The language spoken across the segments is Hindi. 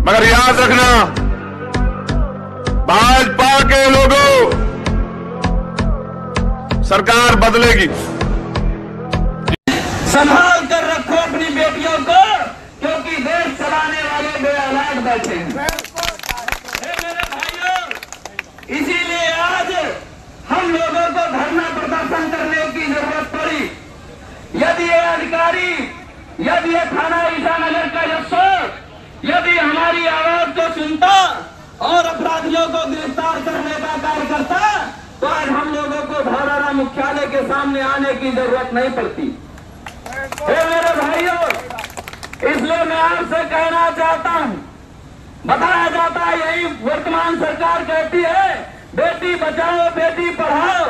मगर याद रखना, भाजपा के लोगों, सरकार बदलेगी। संभाल कर रखो अपनी बेटियों को, क्योंकि देश चलाने वाले बेऔलाद बैठे हैं। मेरे भाइयों, इसीलिए आज हम लोगों को धरना प्रदर्शन करने की जरूरत पड़ी। यदि ये अधिकारी, यदि ये थाना ईसानगर का अफसर यदि हमारी आवाज को सुनता और अपराधियों को गिरफ्तार करने का कार्य करता, तो आज हम लोगों को धौलारा मुख्यालय के सामने आने की जरूरत नहीं पड़ती। मेरे भाइयों, इसलिए मैं आपसे कहना चाहता हूं, बताया जाता है यही वर्तमान सरकार कहती है बेटी बचाओ बेटी पढ़ाओ।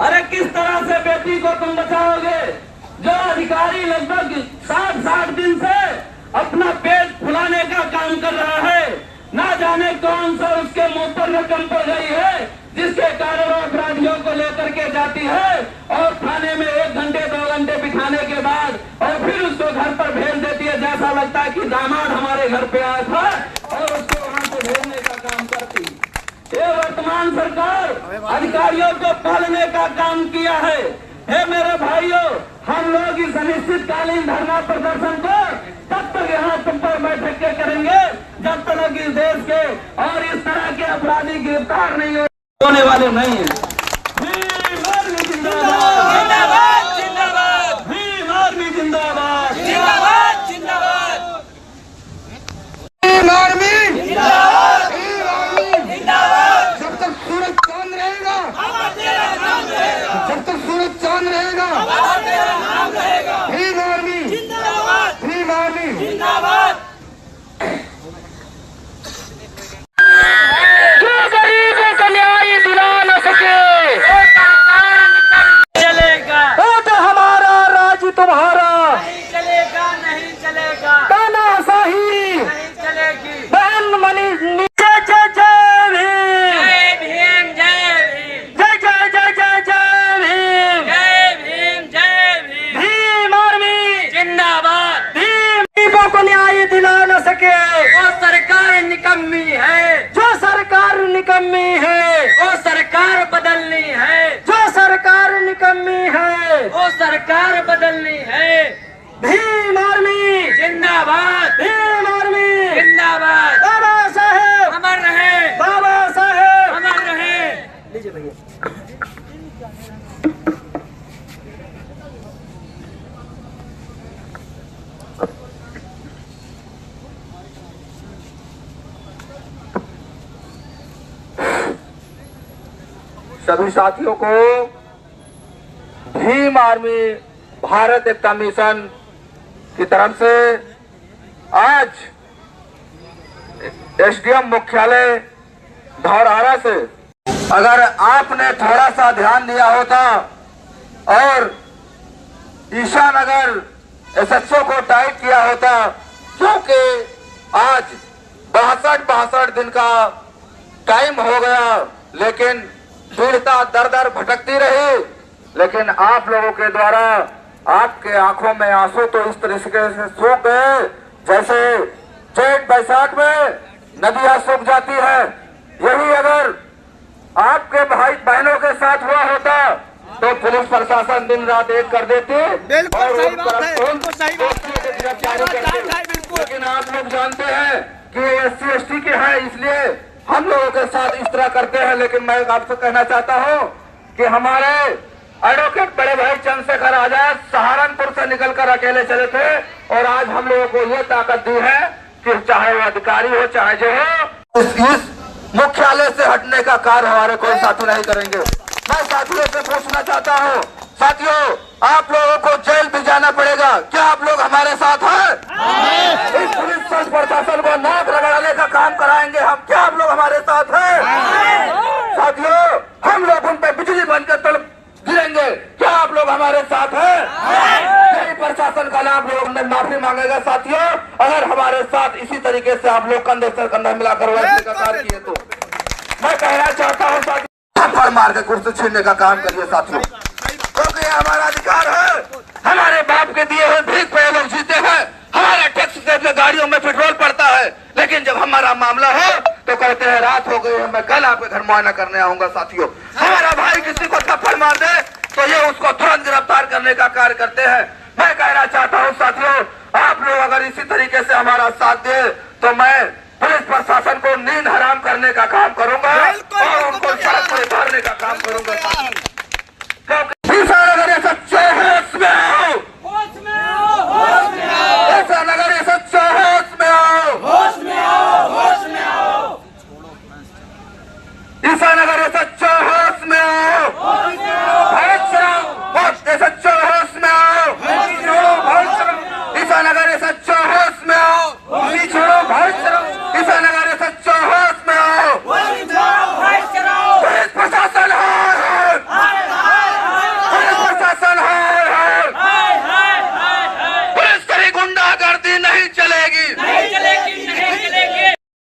अरे किस तरह से बेटी को तुम बचाओगे? जो अधिकारी लगभग 60 दिन से अपना पेट फुलाने का काम कर रहा है, ना जाने कौन सा उसके मुंह पर रकम पड़ गई है, जिसके कारण वो अपराधियों को लेकर के जाती है और थाने में 1 घंटे 2 घंटे बिठाने के बाद और फिर उसको घर पर भेज देती है। जैसा लगता है कि दामाद हमारे घर पे आया था और उसको वहां से भेजने का काम करती। ये वर्तमान सरकार अधिकारियों को पालने का काम किया है। मेरे भाइयों, हम लोग इस अनिश्चितकालीन धरना प्रदर्शन को तब तक यहाँ पर बैठक के करेंगे जब तक इस देश के और इस तरह के अपराधी गिरफ्तार नहीं होने वाले नहीं है। भीम आर्मी जिंदाबाद, जिंदाबाद, जिंदाबाद। भीम आर्मी जिंदाबाद, जिंदाबाद, जिंदाबाद। भीम आर्मी जिंदाबाद, भीम आर्मी जिंदाबाद। जब तक सूरज चांद रहेगा, जब तक सूरज चांद रहेगा, भीम आर्मी जिंदाबाद, भीम आर्मी जिंदाबाद। तुम्हारा नहीं चलेगा, नहीं चलेगा, तानाशाही नहीं चलेगी। बहन मनी जय जय जय भीम, जय भीम, जय भीम, जय जय जय जय भीम, जय भीम, जय भीम। भीम आर्मी जिंदाबाद। भीम गरीबों को न्याय दिला न सके वो सरकार निकम्मी है, जो सरकार निकम्मी है वो सरकार बदलनी है, जो सरकार निकम्मी है वो सरकार बदलनी है। भीम आर्मी जिंदाबाद, भीम आर्मी जिंदाबाद। बाबा साहेब अमर रहे, बाबा साहेब अमर रहे। लीजिए भैया। सभी साथियों को भीम आर्मी भारत एकता मिशन की तरफ से आज एसडीएम मुख्यालय धौलारा से अगर आपने थोड़ा सा ध्यान दिया होता और ईसानगर एसएचओ को टाइट किया होता, क्योंकि आज 62 दिन का टाइम हो गया, लेकिन पीड़िता दर दर भटकती रही। लेकिन आप लोगों के द्वारा आपके आंखों में आंसू तो इस तरीके से सूख गए जैसे जेठ बैसाख में नदियां सूख जाती है। यही अगर आपके भाई बहनों के साथ हुआ होता तो पुलिस प्रशासन दिन रात एक कर देती और लेकिन आप लोग जानते हैं कि SC ST के हैं, इसलिए हम लोगों के साथ इस तरह करते हैं। लेकिन मैं आपसे कहना चाहता हूं कि हमारे एडवोकेट बड़े भाई चंद्रशेखर आजाद सहारनपुर से निकलकर अकेले चले थे और आज हम लोगों को ये ताकत दी है कि चाहे वो अधिकारी हो चाहे जो हो, इस मुख्यालय से हटने का कार्य हमारे कोई साथी नहीं करेंगे। मैं साथियों से पूछना चाहता हूँ, साथियों आप लोगों को जेल भी जाना पड़ेगा, क्या आप लोग हमारे साथ हैं? इस पुलिस प्रशासन को नाक रगड़ाने का काम कराएंगे हम, क्या आप लोग हमारे साथ हैं? साथियों हम लोग उन पर बिजली बनकर गिरेंगे, क्या आप लोग हमारे साथ हैं? प्रशासन का आप लोगों ने माफी मांगेगा साथियों, अगर हमारे साथ इसी तरीके से आप लोग कंधे से कंधा मिलाकर वैसे का कार्य किए तो। मैं कहना चाहता हूँ साथियों, थप्पड़ मार के कुर्सी छीनने का काम करिए साथियों, क्योंकि ये हमारा अधिकार है। हमारे बाप के दिए हुए भीख पे लोग जीते हैं, हमारे टैक्स से गाड़ियों में पेट्रोल पड़ता है, लेकिन जब हमारा मामला हो तो कहते हैं रात हो गई है, मैं कल आपके घर मुआयना करने आऊंगा। साथियों, हमारा भाई किसी को थप्पड़ मार दे तो ये उसको तुरंत गिरफ्तार करने का कार्य करते हैं। मैं कहना चाहता हूं साथियों, आप लोग अगर इसी तरीके से हमारा साथ दे तो मैं पुलिस प्रशासन को नींद हराम करने का काम करूंगा और उनको सड़क पर उतारने का काम करूंगा।